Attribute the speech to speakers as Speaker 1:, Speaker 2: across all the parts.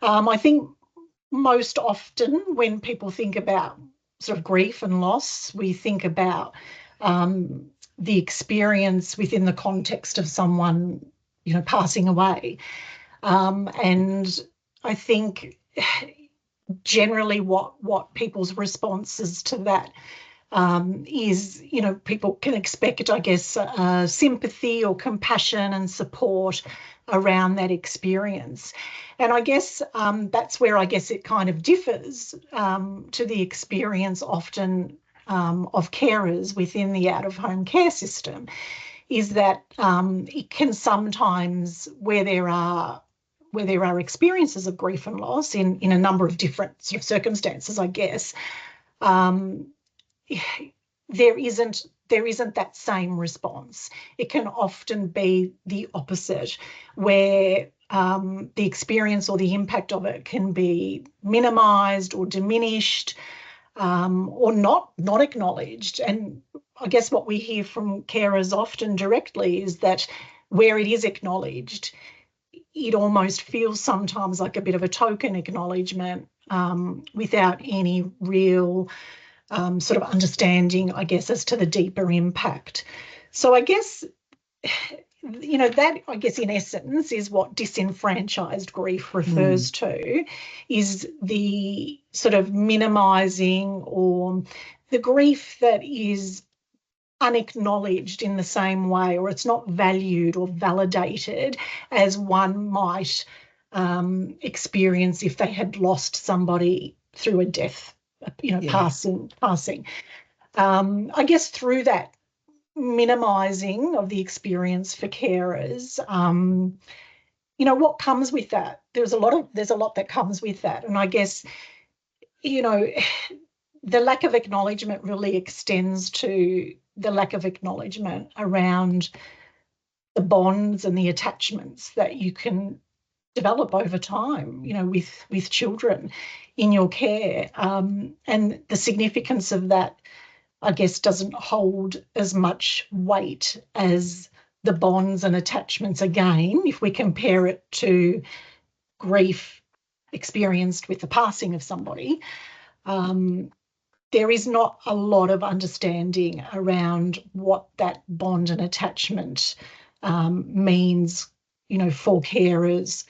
Speaker 1: I think most often when people think about sort of grief and loss, we think about the experience within the context of someone, passing away. And I think generally what people's responses to that is, people can expect, I guess, sympathy or compassion and support around that experience. And I guess that's where I guess it kind of differs to the experience often of carers within the out-of-home care system, is that it can sometimes, where there are experiences of grief and loss in a number of different sort of circumstances, I guess, there isn't that same response. It can often be the opposite, where the experience or the impact of it can be minimised or diminished, or not acknowledged. And I guess what we hear from carers often directly is that where it is acknowledged, it almost feels sometimes like a bit of a token acknowledgement, without any real sort of understanding, I guess, as to the deeper impact. So I guess, that, I guess, in essence, is what disenfranchised grief refers to, is the sort of minimising or the grief that is unacknowledged in the same way, or it's not valued or validated as one might experience if they had lost somebody through a death, passing. I guess through that minimising of the experience for carers, what comes with that? There's a lot that comes with that. And I guess, the lack of acknowledgement really extends to the lack of acknowledgement around the bonds and the attachments that you can develop over time, with children in your care. And the significance of that, I guess, doesn't hold as much weight as the bonds and attachments, again, if we compare it to grief experienced with the passing of somebody. There is not a lot of understanding around what that bond and attachment means, for carers.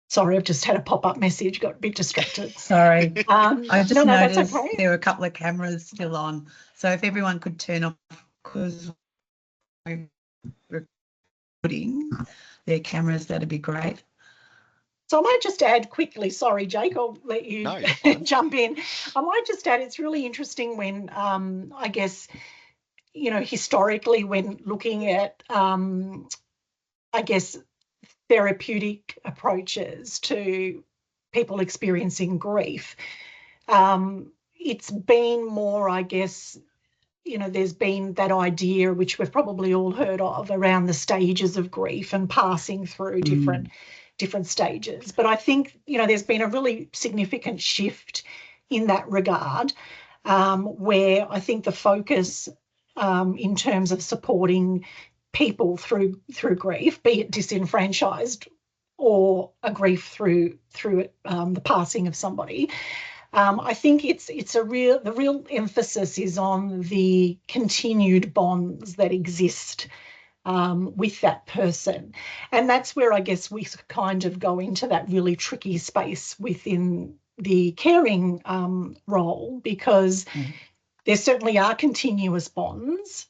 Speaker 1: Sorry, I've just had a pop-up message, got a bit distracted.
Speaker 2: Sorry. I just noticed
Speaker 1: that's okay.
Speaker 2: There were a couple of cameras still on. So if everyone could turn off, because we're recording their cameras, that'd be great.
Speaker 1: So I might just add quickly, sorry, Jake, I'll let you jump in. I might just add, it's really interesting when, I guess, historically, when looking at, I guess, therapeutic approaches to people experiencing grief, it's been more, I guess, there's been that idea, which we've probably all heard of, around the stages of grief and passing through different stages. But I think, there's been a really significant shift in that regard, where I think the focus in terms of supporting people through grief, be it disenfranchised or a grief through the passing of somebody, I think the real emphasis is on the continued bonds that exist with that person. And that's where I guess we kind of go into that really tricky space within the caring role, because there certainly are continuous bonds,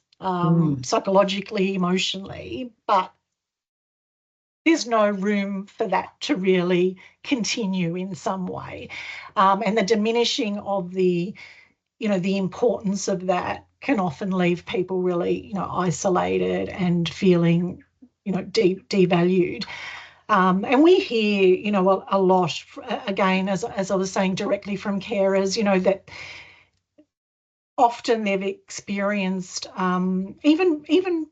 Speaker 1: psychologically, emotionally, but there's no room for that to really continue in some way. And the diminishing of the importance of that can often leave people really, isolated and feeling, devalued. And we hear, a lot, again, as I was saying, directly from carers, that often they've experienced even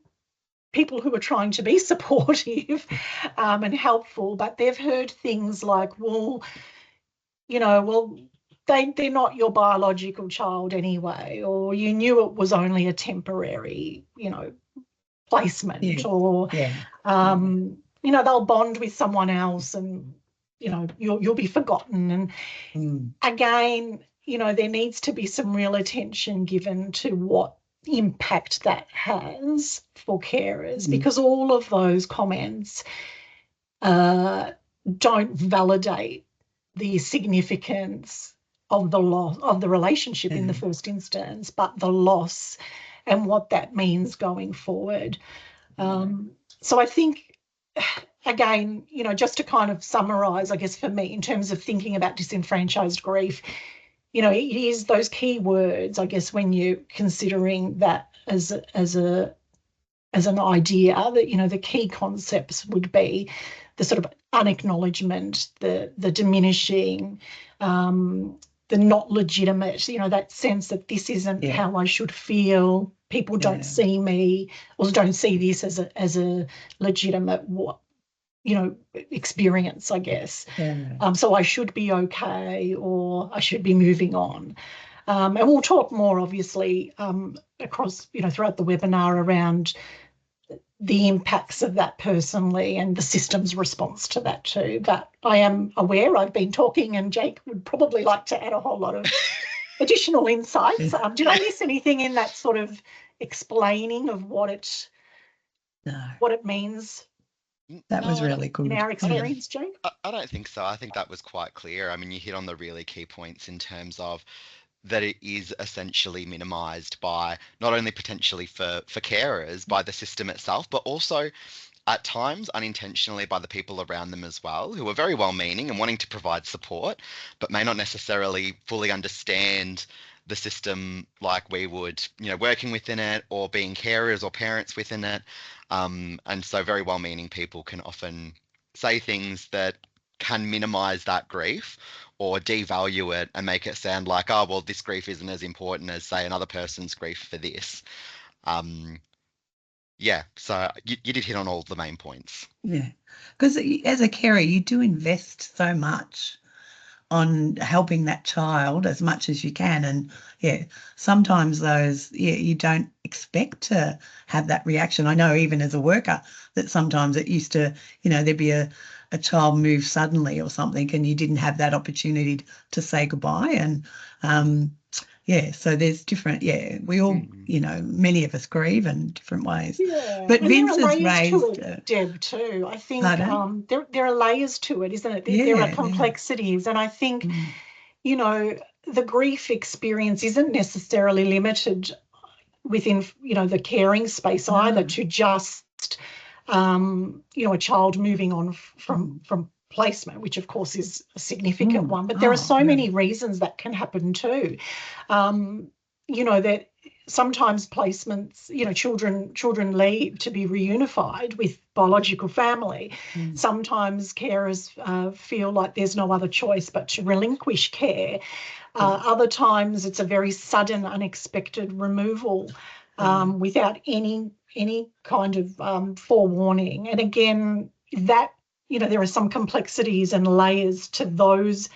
Speaker 1: people who are trying to be supportive and helpful, but they've heard things like, they're not your biological child anyway, or you knew it was only a temporary, placement, or they'll bond with someone else and you'll be forgotten. And again, there needs to be some real attention given to what impact that has for carers, because all of those comments don't validate the significance of the loss of the relationship in the first instance, but the loss and what that means going forward. So I think, again, just to kind of summarise, I guess for me, in terms of thinking about disenfranchised grief, it is those key words, I guess, when you're considering that as an idea, that the key concepts would be the sort of unacknowledgement, the diminishing, the not legitimate, that sense that this isn't how I should feel. People don't see me or don't see this as a legitimate experience, I guess. So I should be okay, or I should be moving on. And we'll talk more, obviously, across, throughout the webinar around the impacts of that personally and the system's response to that too. But I am aware I've been talking, and Jake would probably like to add a whole lot of additional insights. Did I miss anything in that sort of explaining of what it means?
Speaker 2: That was really good.
Speaker 1: In our experience, Jake?
Speaker 3: I don't think so. I think that was quite clear. I mean, you hit on the really key points in terms of that it is essentially minimised by not only potentially for carers, by the system itself, but also at times unintentionally by the people around them as well, who are very well-meaning and wanting to provide support, but may not necessarily fully understand the system like we would, working within it or being carers or parents within it. And so very well-meaning people can often say things that can minimise that grief or devalue it and make it sound like, oh, well, this grief isn't as important as, say, another person's grief for this. So you did hit on all the main points. Yeah,
Speaker 2: because as a carer, you do invest so much on helping that child as much as you can. And sometimes you don't expect to have that reaction. I know even as a worker that sometimes it used to, there'd be a child move suddenly or something and you didn't have that opportunity to say goodbye. And so there's different, we all, many of us grieve in different ways.
Speaker 1: Yeah.
Speaker 2: But
Speaker 1: and
Speaker 2: Vince
Speaker 1: there are
Speaker 2: has
Speaker 1: layers
Speaker 2: raised
Speaker 1: to it, Deb, too. I think there are layers to it, isn't it? There are complexities. And I think, the grief experience isn't necessarily limited within, the caring space either to just, a child moving on from placement, which of course is a significant one, but there are so many reasons that can happen too. That sometimes placements, children leave to be reunified with biological family. Sometimes carers feel like there's no other choice but to relinquish care. Other times it's a very sudden, unexpected removal without any kind of forewarning. And again, that, there are some complexities and layers to those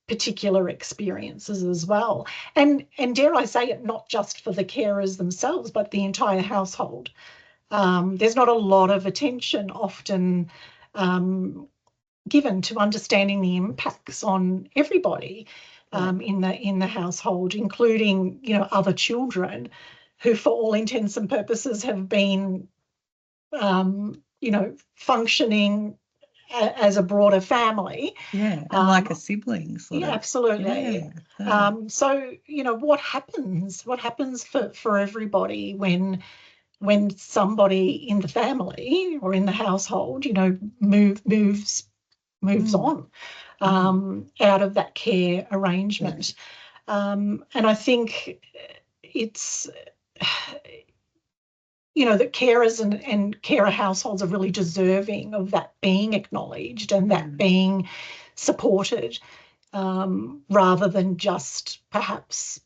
Speaker 1: particular experiences as well. And dare I say it, not just for the carers themselves, but the entire household. There's not a lot of attention often given to understanding the impacts on everybody in the household, including, other children who, for all intents and purposes, have been, functioning as a broader family.
Speaker 2: And like a sibling.
Speaker 1: Yeah, absolutely. So, what happens for everybody when somebody in the family or in the household, moves on out of that care arrangement. And I think it's, that carers and carer households are really deserving of that being acknowledged and that being supported, rather than just perhaps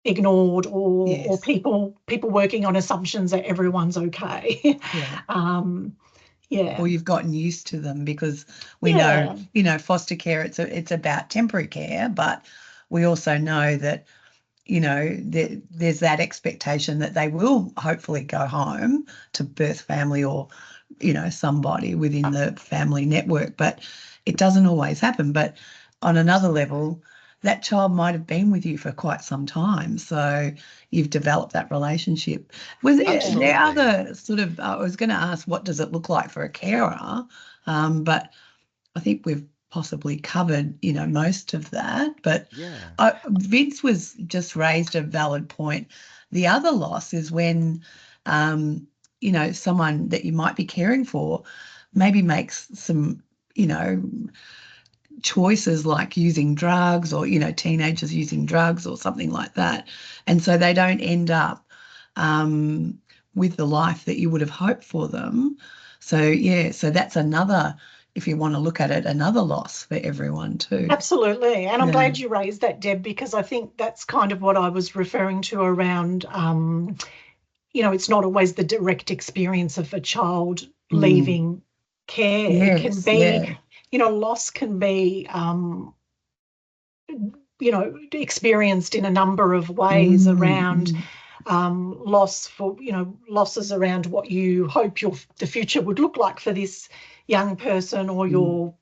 Speaker 1: ignored or people working on assumptions that everyone's okay.
Speaker 2: Or you've gotten used to them, because we know, foster care, it's about temporary care, but we also know that, there's that expectation that they will hopefully go home to birth family or somebody within the family network, but it doesn't always happen. But on another level, that child might have been with you for quite some time, so you've developed that relationship. There other sort of, I was going to ask, what does it look like for a carer? But I think we've possibly covered, most of that. But Vince was just raised a valid point. The other loss is when, someone that you might be caring for maybe makes some, choices like using drugs, or, teenagers using drugs or something like that. And so they don't end up with the life that you would have hoped for them. So that's another, if you want to look at it, another loss for everyone too.
Speaker 1: Absolutely. And I'm glad you raised that, Deb, because I think that's kind of what I was referring to around, it's not always the direct experience of a child leaving care. It can be, loss can be, experienced in a number of ways around loss for, losses around what you hope the future would look like for this young person or your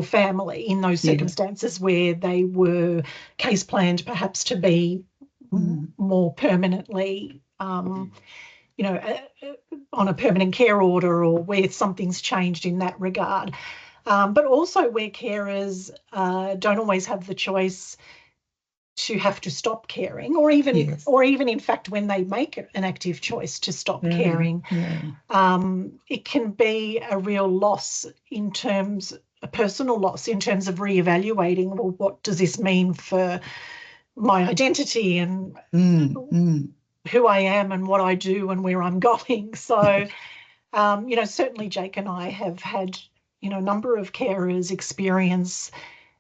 Speaker 1: family in those circumstances where they were case planned perhaps to be more permanently, on a permanent care order, or where something's changed in that regard. But also where carers don't always have the choice to have to stop caring, or even in fact when they make an active choice to stop caring, it can be a real loss a personal loss in terms of reevaluating, well, what does this mean for my identity and who I am and what I do and where I'm going. So, certainly Jake and I have had, a number of carers experience,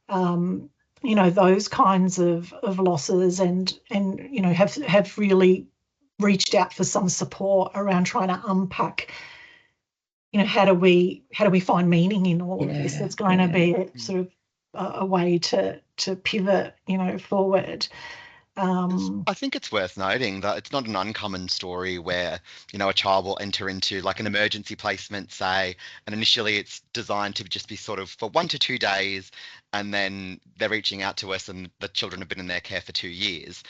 Speaker 1: those kinds of losses and have really reached out for some support around trying to unpack, how do we find meaning in all of this? That's going to be a sort of a way to pivot, forward.
Speaker 3: I think it's worth noting that it's not an uncommon story where, a child will enter into like an emergency placement, say, and initially it's designed to just be sort of for 1 to 2 days, and then they're reaching out to us and the children have been in their care for 2 years.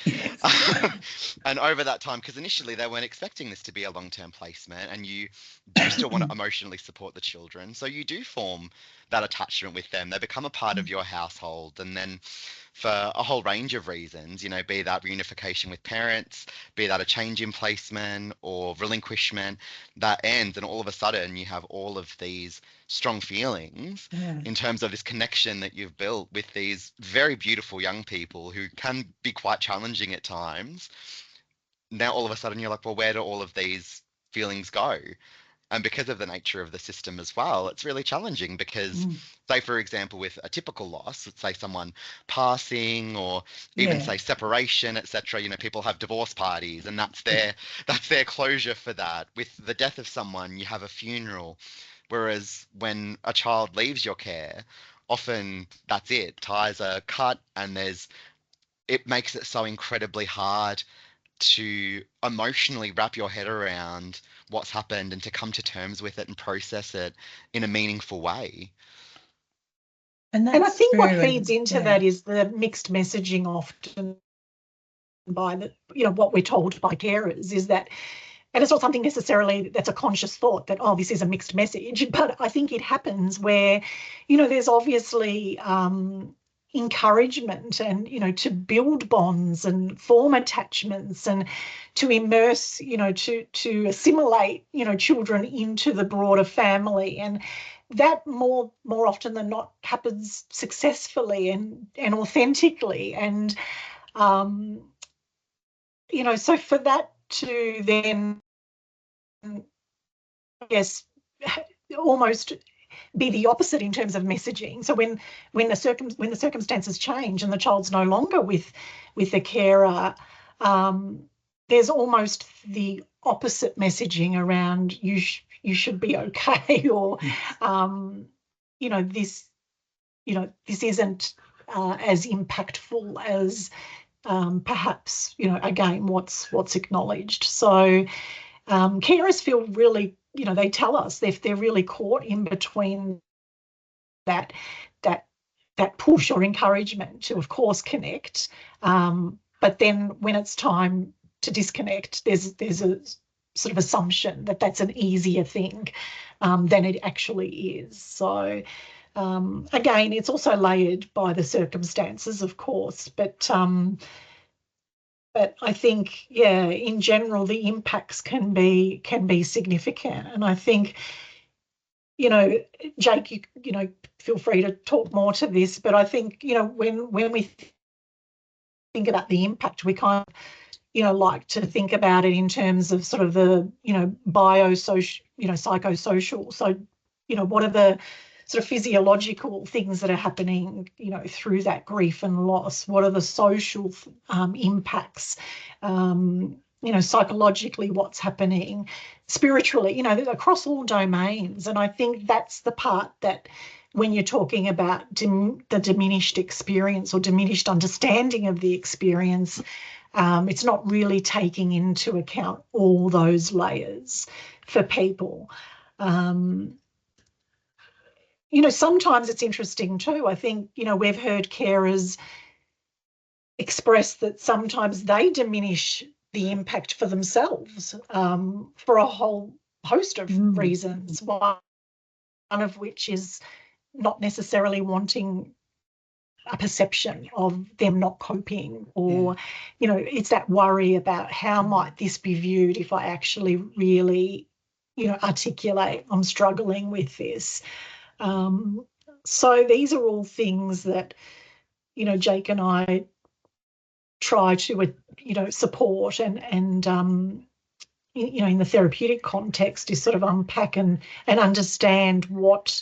Speaker 3: And over that time, because initially they weren't expecting this to be a long-term placement, and you do still want to emotionally support the children. So you do form that attachment with them. They become a part of your household. And then for a whole range of reasons, be that reunification with parents, be that a change in placement or relinquishment, that ends, and all of a sudden you have all of these strong feelings in terms of this connection that you've built with these very beautiful young people who can be quite challenging at times. Now all of a sudden you're like, well, where do all of these feelings go? And because of the nature of the system as well, it's really challenging because, say, for example, with a typical loss, let's say someone passing or even say separation, etc. People have divorce parties, and that's their closure for that. With the death of someone, you have a funeral. Whereas when a child leaves your care, often that's it. Ties are cut, and it makes it so incredibly hard to emotionally wrap your head around what's happened and to come to terms with it and process it in a meaningful way.
Speaker 1: And I think what feeds into that is the mixed messaging often by what we're told by carers is that, and it's not something necessarily that's a conscious thought that, this is a mixed message, but I think it happens where, there's obviously encouragement and, to build bonds and form attachments and to immerse, to assimilate, children into the broader family. And that more often than not happens successfully and authentically. And, so for that to then, I guess, almost be the opposite in terms of messaging. So when the circumstances change and the child's no longer with the carer, there's almost the opposite messaging around you should be okay, or this isn't as impactful as perhaps again what's acknowledged. So carers feel really they tell us they're really caught in between that push or encouragement to, of course, connect. But then when it's time to disconnect, there's a sort of assumption that that's an easier thing than it actually is. So again, it's also layered by the circumstances, of course, but I think, yeah, in general, the impacts can be significant. And I think, Jake, you feel free to talk more to this, but I think, when we think about the impact, we kind of, like to think about it in terms of sort of the, biosocial, psychosocial. So, what are the sort of physiological things that are happening, through that grief and loss? What are the social impacts? Psychologically, what's happening? Spiritually, across all domains. And I think that's the part that, when you're talking about the diminished experience or diminished understanding of the experience, it's not really taking into account all those layers for people. Sometimes it's interesting too. I think, we've heard carers express that sometimes they diminish the impact for themselves for a whole host of reasons, one of which is not necessarily wanting a perception of them not coping, or, it's that worry about how might this be viewed if I actually really, articulate I'm struggling with this. So these are all things that, Jake and I try to, support and in the therapeutic context, is sort of unpack and understand what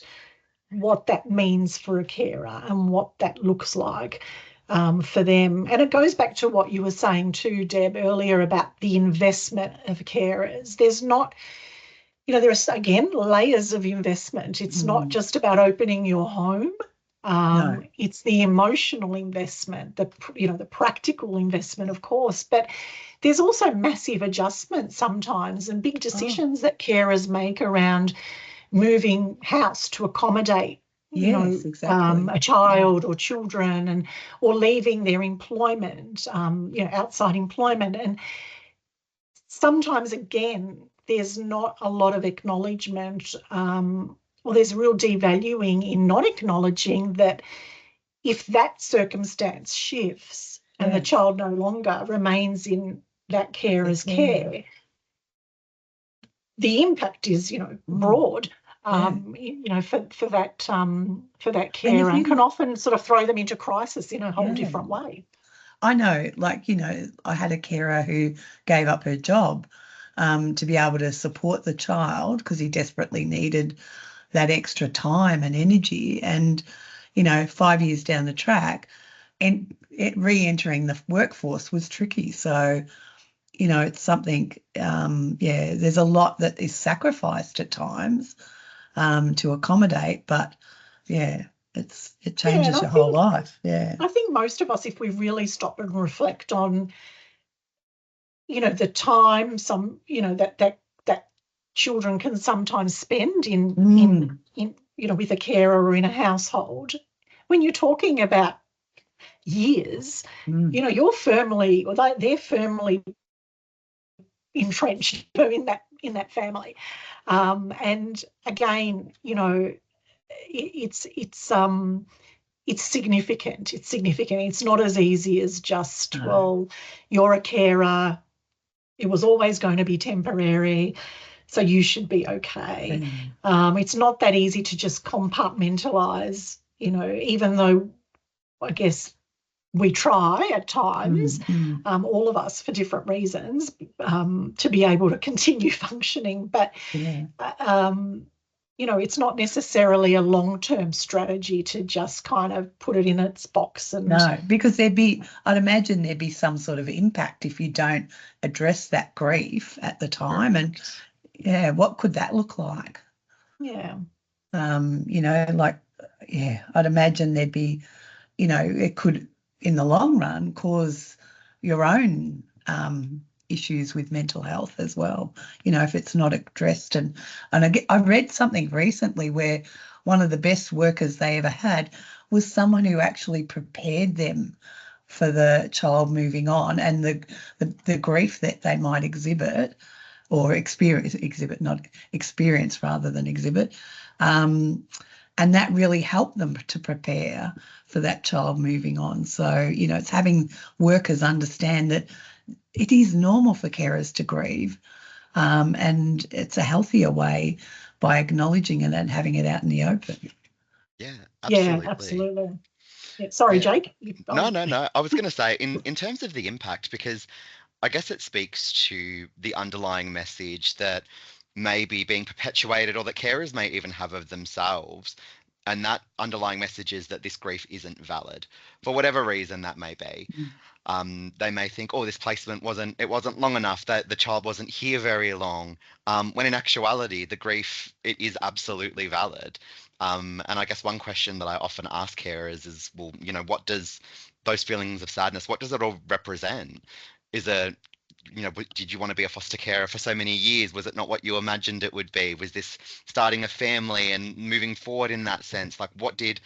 Speaker 1: that means for a carer and what that looks like for them. And it goes back to what you were saying too, Deb, earlier about the investment of carers. There's not, there are, again, layers of investment. It's not just about opening your home.
Speaker 2: No.
Speaker 1: It's the emotional investment, the practical investment, of course, but there's also massive adjustments sometimes and big decisions that carers make around moving house to accommodate
Speaker 2: exactly.
Speaker 1: a child or children, or leaving their employment, outside employment. And sometimes, again, there's not a lot of acknowledgement, or there's real devaluing in not acknowledging that if that circumstance shifts and the child no longer remains in that carer's care, the impact is, broad, for that carer, and can often sort of throw them into crisis in a whole different way.
Speaker 2: I know, I had a carer who gave up her job to be able to support the child because he desperately needed that extra time and energy. And, 5 years down the track, and re-entering the workforce was tricky. So, it's something, there's a lot that is sacrificed at times to accommodate, but, it changes your whole life. Yeah.
Speaker 1: I think most of us, if we really stop and reflect on, the time that children can sometimes spend in with a carer or in a household, when you're talking about years, you're firmly, or they're firmly entrenched in that family, and again, it's significant. It's significant. It's not as easy as just, well, you're a carer, it was always going to be temporary, so you should be okay. It's not that easy to just compartmentalize, even though I guess we try at times, all of us for different reasons, to be able to continue functioning. But, it's not necessarily a long-term strategy to just kind of put it in its box.
Speaker 2: No, because I'd imagine there'd be some sort of impact if you don't address that grief at the time. And, what could that look like?
Speaker 1: Yeah.
Speaker 2: I'd imagine there'd be, it could, in the long run, cause your own issues with mental health as well, if it's not addressed. And I read something recently where one of the best workers they ever had was someone who actually prepared them for the child moving on and the grief that they might exhibit or not experience rather than exhibit. And that really helped them to prepare for that child moving on. So, it's having workers understand that it is normal for carers to grieve, and it's a healthier way by acknowledging it and having it out in the open.
Speaker 3: Yeah,
Speaker 1: Yeah,
Speaker 3: absolutely.
Speaker 1: absolutely. Yeah, sorry,
Speaker 3: Yeah.
Speaker 1: Jake.
Speaker 3: No. I was going to say, in terms of the impact, because I guess it speaks to the underlying message that may be being perpetuated or that carers may even have of themselves. And that underlying message is that this grief isn't valid for whatever reason that may be. They may think, oh, this placement wasn't long enough, that the child wasn't here very long. When in actuality, the grief, it is absolutely valid. And I guess one question that I often ask carers is, well, what does those feelings of sadness, what does it all represent? Is it, did you want to be a foster carer for so many years? Was it not what you imagined it would be? Was this starting a family and moving forward in that sense? Like, what did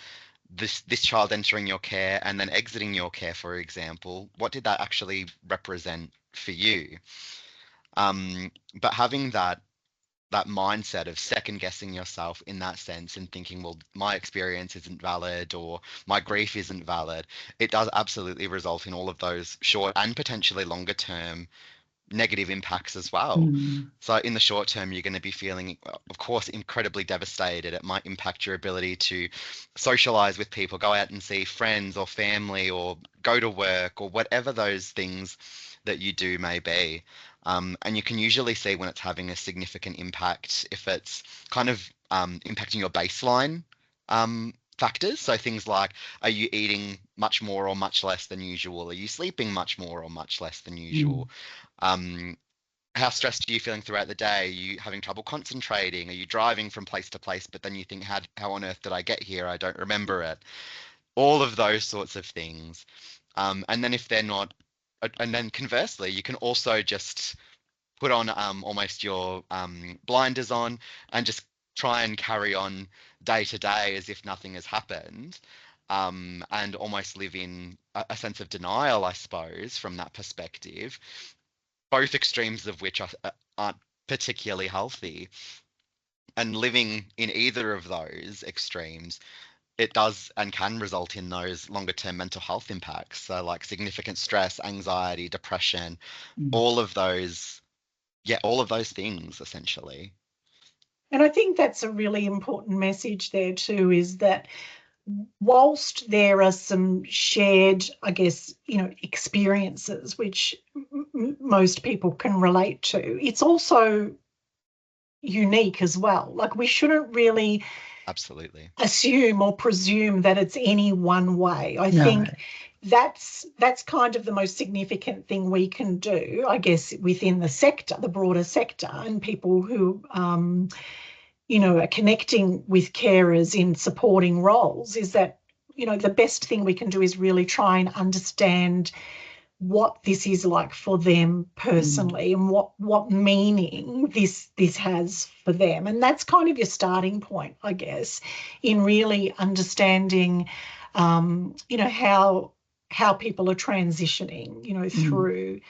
Speaker 3: this child entering your care and then exiting your care, for example, what did that actually represent for you? But having that mindset of second guessing yourself in that sense and thinking, well, my experience isn't valid or my grief isn't valid, it does absolutely result in all of those short and potentially longer term negative impacts as well. So in the short term, you're going to be feeling, of course, incredibly devastated. It might impact your ability to socialize with people, go out and see friends or family or go to work or whatever those things that you do may be. And you can usually see when it's having a significant impact if it's kind of impacting your baseline factors. So things like, are you eating much more or much less than usual? Are you sleeping much more or much less than usual? How stressed are you feeling throughout the day? Are you having trouble concentrating? Are you driving from place to place, but then you think, how on earth did I get here? I don't remember it. All of those sorts of things. And then if they're not, and then conversely, you can also just put on almost your blinders on and just try and carry on day to day as if nothing has happened, and almost live in a sense of denial, I suppose, from that perspective, both extremes of which aren't particularly healthy. And living in either of those extremes, it does and can result in those longer term mental health impacts. So like significant stress, anxiety, depression, all of those things essentially.
Speaker 1: And I think that's a really important message there too, is that whilst there are some shared, I guess, experiences which most people can relate to, it's also unique as well. Like, we shouldn't really
Speaker 3: Absolutely
Speaker 1: assume or presume that it's any one way. I think that's kind of the most significant thing we can do, I guess, within the sector, the broader sector, and people who are connecting with carers in supporting roles, is that the best thing we can do is really try and understand what this is like for them personally, and what meaning this has for them. And that's kind of your starting point, I guess, in really understanding how people are transitioning through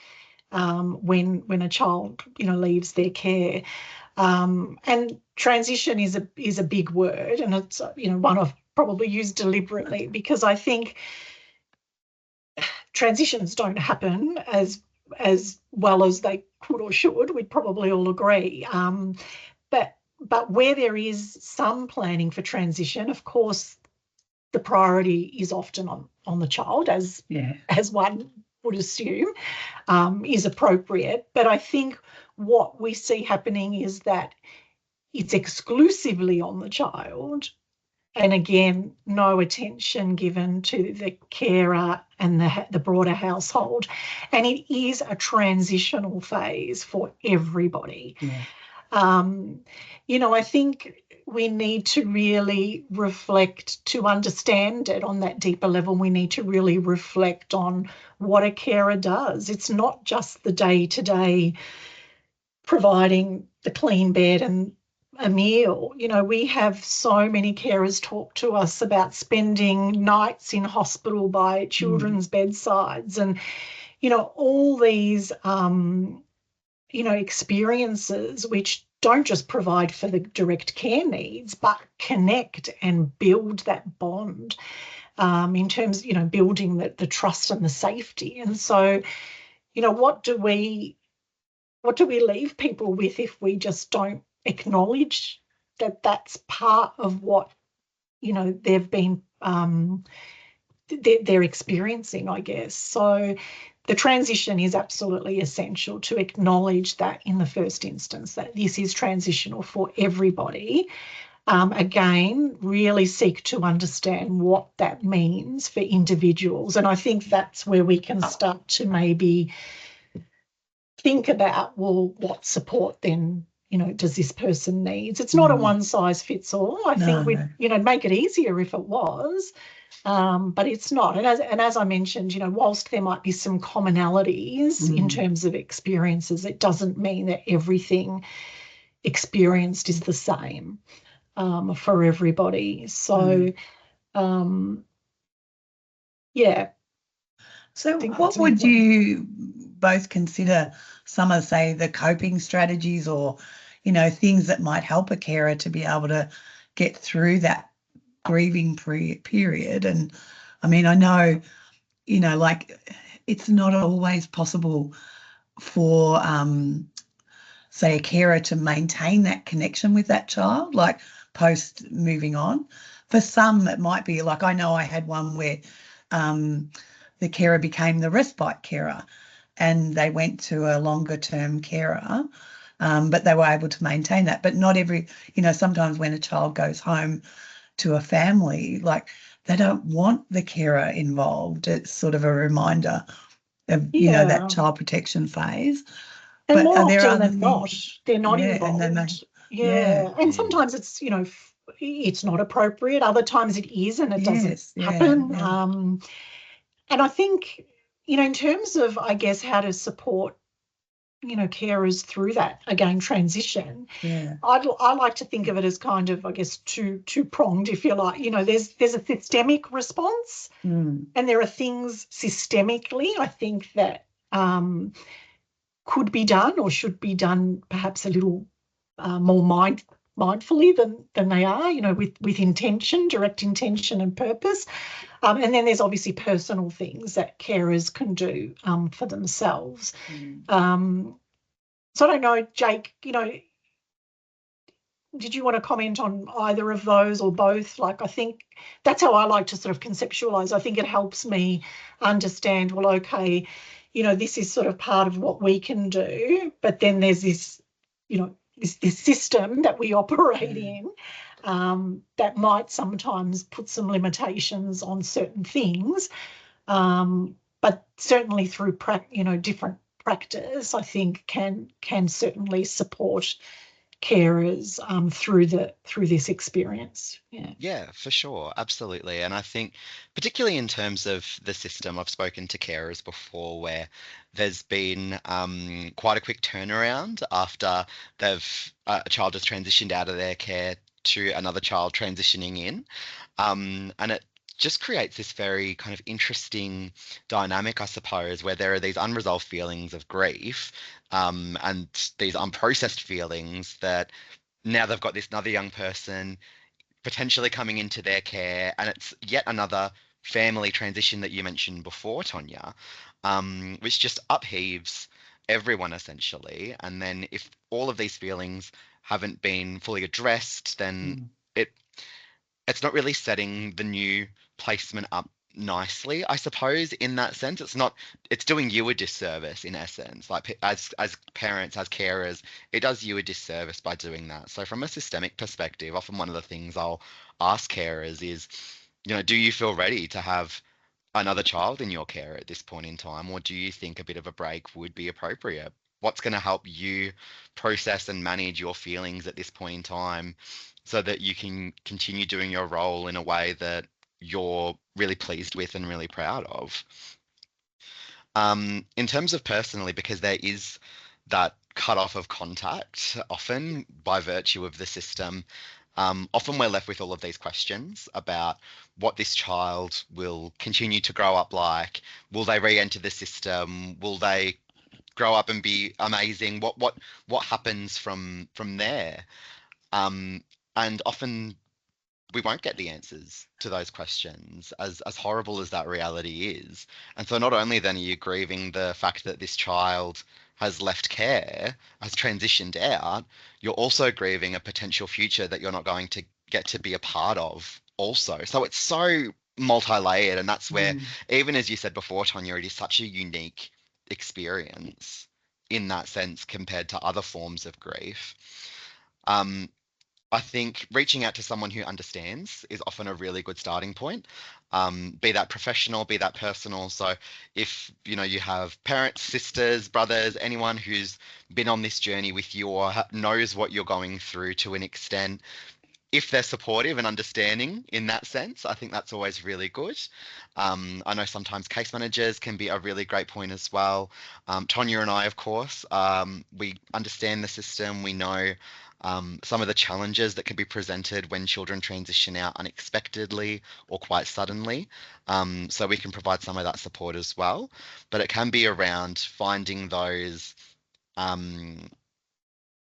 Speaker 1: when a child leaves their care. And transition is a big word, and it's one I've probably used deliberately, because I think transitions don't happen as well as they could or should. We'd probably all agree. But where there is some planning for transition, of course, the priority is often on the child, as one would assume is appropriate. But I think what we see happening is that it's exclusively on the child, and again, no attention given to the carer and the broader household. And it is a transitional phase for everybody. I think we need to really reflect to understand it on that deeper level. We need to really reflect on what a carer does. It's not just the day-to-day providing the clean bed and a meal. You know, we have so many carers talk to us about spending nights in hospital by children's bedsides and, you know, all these, you know, experiences which don't just provide for the direct care needs, but connect and build that bond in terms, you know, building the trust and the safety. And so, you know, what do we leave people with if we just don't acknowledge that that's part of what, you know, they've been they're experiencing, I guess. So the transition is absolutely essential to acknowledge that in the first instance, that this is transitional for everybody. Again, really seek to understand what that means for individuals. And I think that's where we can start to maybe think about, well, what support then, you know, does this person need? It's not a one size fits all. I think we'd, you know, make it easier if it was, but it's not. And as I mentioned, you know, whilst there might be some commonalities in terms of experiences, it doesn't mean that everything experienced is the same for everybody. So, yeah.
Speaker 2: So what would you both consider some of, say, the coping strategies or, you know, things that might help a carer to be able to get through that grieving period? And I mean, I know, you know, like it's not always possible for, say, a carer to maintain that connection with that child, like post moving on. For some, it might be like, I know I had one where the carer became the respite carer and they went to a longer term carer, but they were able to maintain that. But not every, you know, sometimes when a child goes home to a family, like they don't want the carer involved. It's sort of a reminder of, you know, that child protection phase.
Speaker 1: And
Speaker 2: but
Speaker 1: more
Speaker 2: are there
Speaker 1: often
Speaker 2: other
Speaker 1: than not,
Speaker 2: things?
Speaker 1: they're not
Speaker 2: And
Speaker 1: involved.
Speaker 2: then
Speaker 1: And sometimes it's, you know, it's not appropriate. Other times it is and it doesn't happen. And I think, you know, in terms of, I guess, how to support, you know, carers through that, again, transition, I like to think of it as kind of, I guess, two-pronged, if you like. You know, there's a systemic response and there are things systemically, I think, that could be done or should be done perhaps a little more mindfully than they are, you know, with intention, direct intention and purpose. And then there's obviously personal things that carers can do for themselves. So I don't know, Jake, you know, did you want to comment on either of those or both? Like, I think that's how I like to sort of conceptualize. I think it helps me understand, well, okay, you know, this is sort of part of what we can do, but then there's this, you know, this system that we operate in that might sometimes put some limitations on certain things, but certainly through you know, different practice, I think can certainly support carers through this experience.
Speaker 3: Yeah, for sure. Absolutely. And I think, particularly in terms of the system, I've spoken to carers before where there's been quite a quick turnaround after a child has transitioned out of their care to another child transitioning in. And it just creates this very kind of interesting dynamic, I suppose, where there are these unresolved feelings of grief and these unprocessed feelings that now they've got this another young person potentially coming into their care, and it's yet another family transition that you mentioned before, Tonya, which just upheaves everyone essentially. And then if all of these feelings haven't been fully addressed, then it's not really setting the new placement up nicely, I suppose. In that sense, it's doing you a disservice in essence, like as parents, as carers, it does you a disservice by doing that. So from a systemic perspective, often one of the things I'll ask carers is, you know, do you feel ready to have another child in your care at this point in time, or do you think a bit of a break would be appropriate? what's going to help you process and manage your feelings at this point in time so that you can continue doing your role in a way that you're really pleased with and really proud of. In terms of personally, because there is that cut off of contact often by virtue of the system, often we're left with all of these questions about what this child will continue to grow up like. Will they re-enter the system? Will they grow up and be amazing? What happens from there? And often we won't get the answers to those questions, as horrible as that reality is. And so not only then are you grieving the fact that this child has left care, has transitioned out, you're also grieving a potential future that you're not going to get to be a part of also. So it's so multi-layered, and that's where, even as you said before, Tonya, it is such a unique experience in that sense compared to other forms of grief. I think reaching out to someone who understands is often a really good starting point. Be that professional, be that personal. So if you have parents, sisters, brothers, anyone who's been on this journey with you or knows what you're going through to an extent, if they're supportive and understanding in that sense, I think that's always really good. I know sometimes case managers can be a really great point as well. Tonya and I, of course, we understand the system. We know some of the challenges that can be presented when children transition out unexpectedly or quite suddenly. So we can provide some of that support as well. But it can be around finding those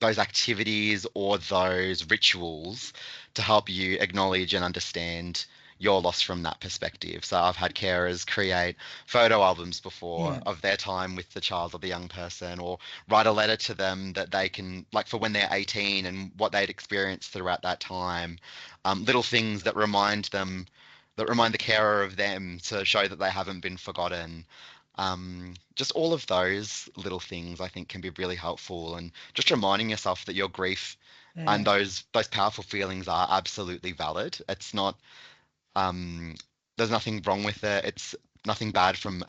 Speaker 3: activities or those rituals to help you acknowledge and understand your loss from that perspective. So I've had carers create photo albums before of their time with the child or the young person, or write a letter to them that they can, like, for when they're 18 and what they'd experienced throughout that time. Little things that remind the carer of them to show that they haven't been forgotten. Just all of those little things I think can be really helpful, and just reminding yourself that your grief and those powerful feelings are absolutely valid. It's not there's nothing wrong with it. It's nothing bad from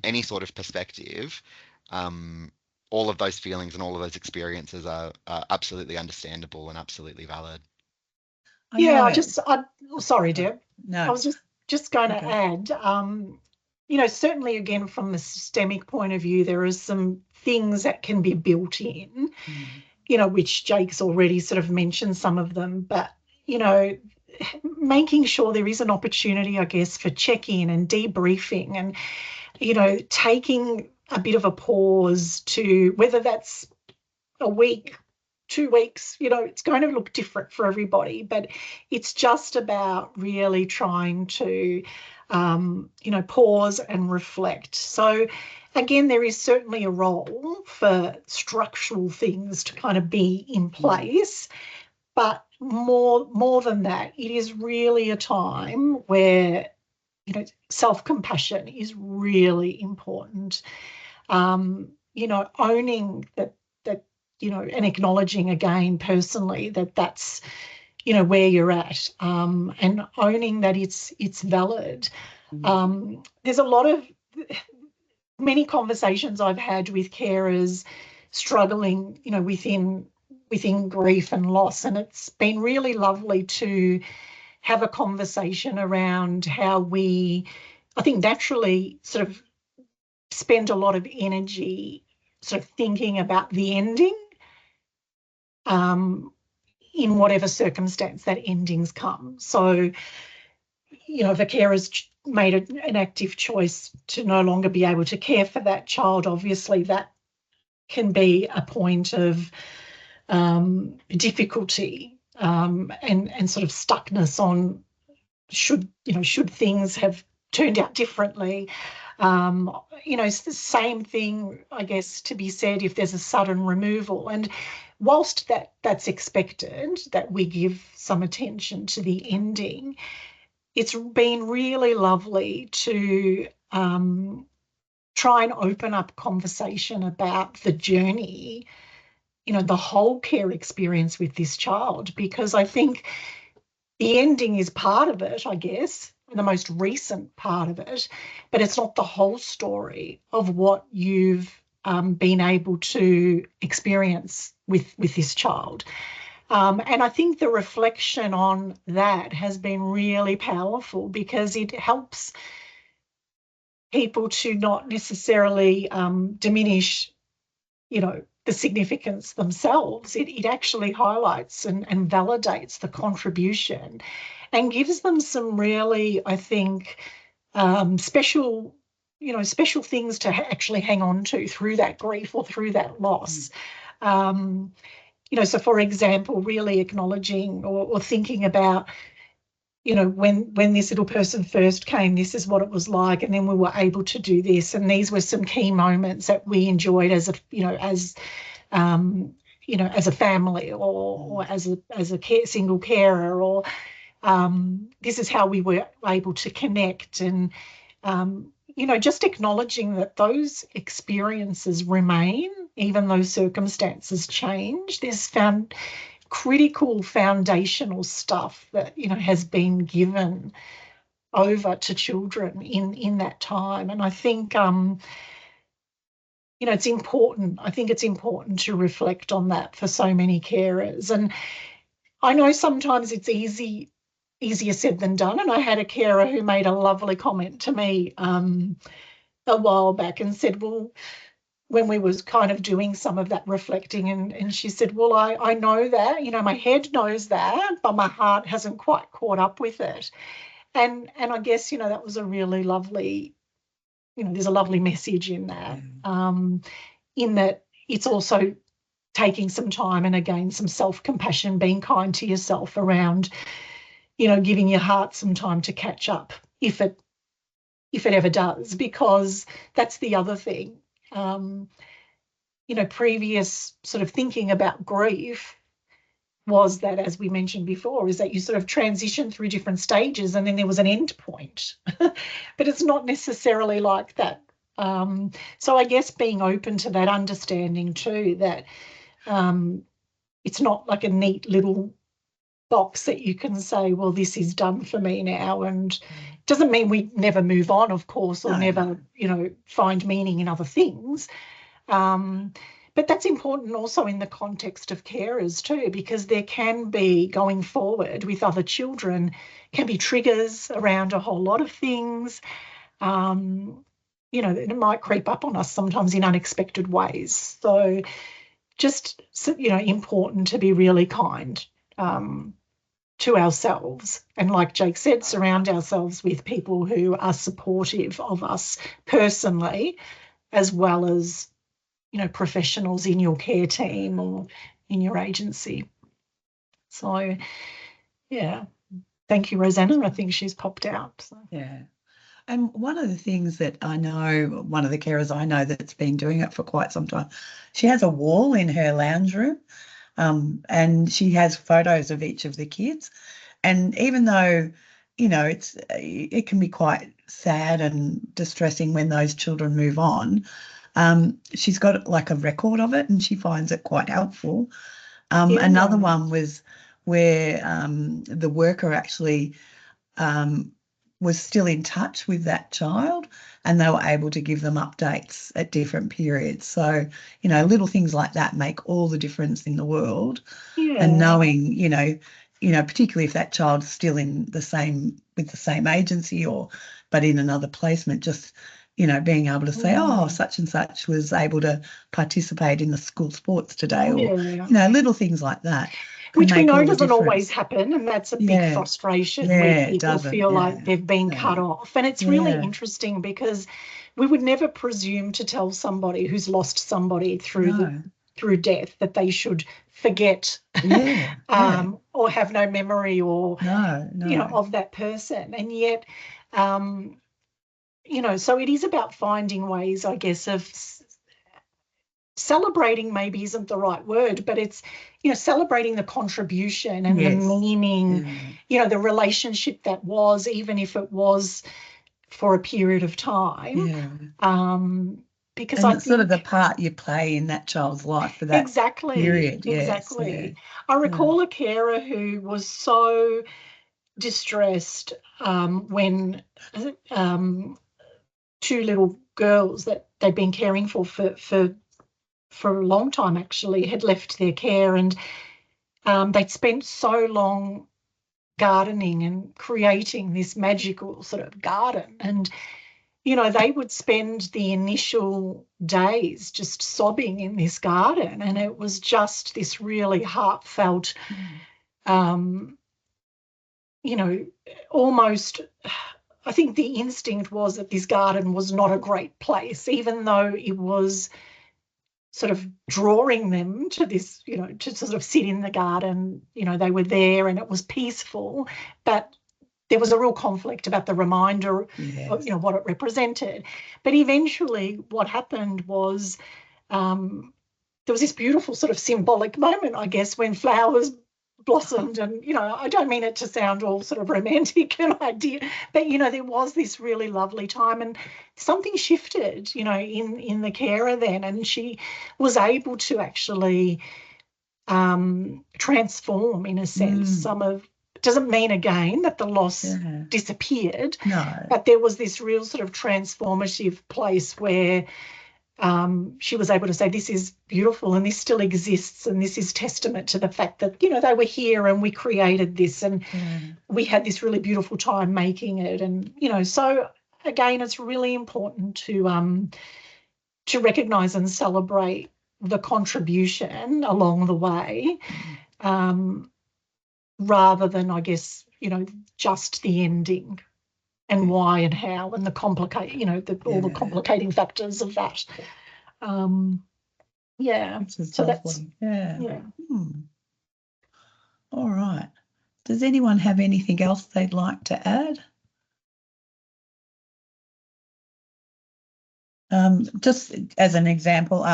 Speaker 3: any sort of perspective. All of those feelings and all of those experiences are absolutely understandable and absolutely valid.
Speaker 1: Sorry, Deb.
Speaker 2: No.
Speaker 1: I was just going to add, certainly again from the systemic point of view, there are some things that can be built in, which Jake's already sort of mentioned some of them, but, making sure there is an opportunity, I guess, for check-in and debriefing and, taking a bit of a pause to, whether that's a week, 2 weeks, it's going to look different for everybody, but it's just about really trying to, pause and reflect. So again, there is certainly a role for structural things to kind of be in place, but more than that, it is really a time where, self-compassion is really important. Owning that, and acknowledging again personally that that's, where you're at, and owning that it's valid. There's many conversations I've had with carers struggling, within grief and loss, and it's been really lovely to have a conversation around how we, I think, naturally sort of spend a lot of energy sort of thinking about the ending, in whatever circumstance that endings come. So, if a carer's made an active choice to no longer be able to care for that child, obviously that can be a point of difficulty, and sort of stuckness on should things have turned out differently. It's the same thing, I guess, to be said if there's a sudden removal. And whilst that's expected, that we give some attention to the ending, it's been really lovely to try and open up conversation about the journey, the whole care experience with this child, because I think the ending is part of it, I guess, the most recent part of it, but it's not the whole story of what you've been able to experience with this child. And I think the reflection on that has been really powerful, because it helps people to not necessarily diminish, the significance themselves. It actually highlights and validates the contribution and gives them some really, I think, special things to actually hang on to through that grief or through that loss. So for example, really acknowledging or thinking about, when this little person first came, this is what it was like, and then we were able to do this, and these were some key moments that we enjoyed as a family, or as a single carer, or this is how we were able to connect, and just acknowledging that those experiences remain, even though circumstances change. There's critical foundational stuff that has been given over to children in that time, and I think it's important. I think it's important to reflect on that for so many carers. And I know sometimes it's easier said than done, and I had a carer who made a lovely comment to me a while back and said, well, when we was kind of doing some of that reflecting, and she said, well, I know that, my head knows that, but my heart hasn't quite caught up with it. And I guess, that was a really lovely, there's a lovely message in that, in that it's also taking some time and, again, some self-compassion, being kind to yourself around, giving your heart some time to catch up if it ever does, because that's the other thing. Previous sort of thinking about grief was that, as we mentioned before, is that you sort of transition through different stages and then there was an end point. But it's not necessarily like that. So I guess being open to that understanding too, that it's not like a neat little box that you can say, well, this is done for me now, and it doesn't mean we never move on, of course, or never find meaning in other things. But that's important also in the context of carers too, because there can be, going forward with other children, can be triggers around a whole lot of things. It might creep up on us sometimes in unexpected ways. So just, important to be really kind to ourselves, and, like Jake said, surround ourselves with people who are supportive of us personally, as well as professionals in your care team or in your agency. So yeah, thank you, Rosanna. I think she's popped out. So.
Speaker 2: Yeah. And one of the things that I know, one of the carers I know that's been doing it for quite some time, she has a wall in her lounge room, and she has photos of each of the kids. And even though, it can be quite sad and distressing when those children move on, she's got like a record of it, and she finds it quite helpful. Another one was where the worker actually was still in touch with that child, and they were able to give them updates at different periods. So, little things like that make all the difference in the world. Yeah. And knowing, particularly if that child's still with the same agency but in another placement, just, being able to say, oh, such and such was able to participate in the school sports today, or, little things like that.
Speaker 1: Which we know doesn't always happen, and that's a big frustration when people feel like they've been cut off. And it's really interesting, because we would never presume to tell somebody who's lost somebody through death that they should forget or have no memory or of that person. And yet, so it is about finding ways, I guess, of celebrating. Maybe isn't the right word, but it's, celebrating the contribution and the meaning, the relationship that was, even if it was for a period of time. Because I think
Speaker 2: sort of the part you play in that child's life for that period.
Speaker 1: Exactly. I recall a carer who was so distressed when two little girls that they'd been caring for a long time, actually, had left their care, and they'd spent so long gardening and creating this magical sort of garden. And, you know, they would spend the initial days just sobbing in this garden, and it was just this really heartfelt, you know, almost, I think the instinct was that this garden was not a great place, even though it was sort of drawing them to this, you know, to sort of sit in the garden. You know, they were there and it was peaceful, but there was a real conflict about the reminder of, you know, what it represented. But eventually what happened was there was this beautiful sort of symbolic moment, I guess, when flowers blossomed. And, you know, I don't mean it to sound all sort of romantic and idea, but, you know, there was this really lovely time, and something shifted, you know, in the carer then, and she was able to actually transform, in a sense, some of, doesn't mean again that the loss disappeared, but there was this real sort of transformative place where she was able to say, this is beautiful and this still exists, and this is testament to the fact that, you know, they were here and we created this, and we had this really beautiful time making it. And, you know, so again, it's really important to recognise and celebrate the contribution along the way, rather than, I guess, you know, just the ending and why and how and the complicate, you know, all the complicating factors of that. So that's
Speaker 2: All right. Does anyone have anything else they'd like to add? Just as an example,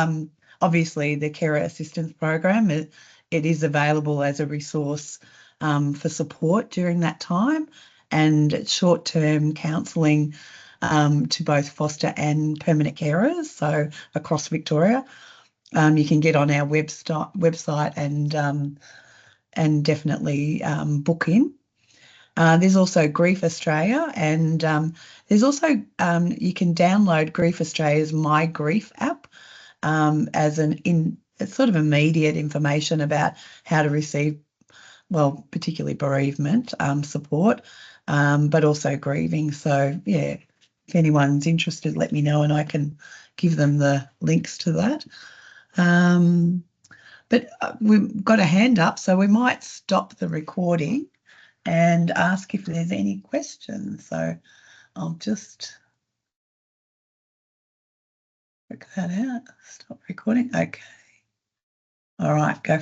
Speaker 2: obviously the Carer Assistance Program, it is available as a resource for support during that time, and short-term counselling to both foster and permanent carers, so across Victoria. You can get on our website and definitely book in. There's also Grief Australia, and there's also you can download Grief Australia's My Grief app as it's sort of immediate information about how to receive, well, particularly bereavement support, but also grieving. So yeah, if anyone's interested, let me know and I can give them the links to that. But we've got a hand up, so we might stop the recording and ask if there's any questions. So I'll just work that out. Stop recording. Okay. All right, go.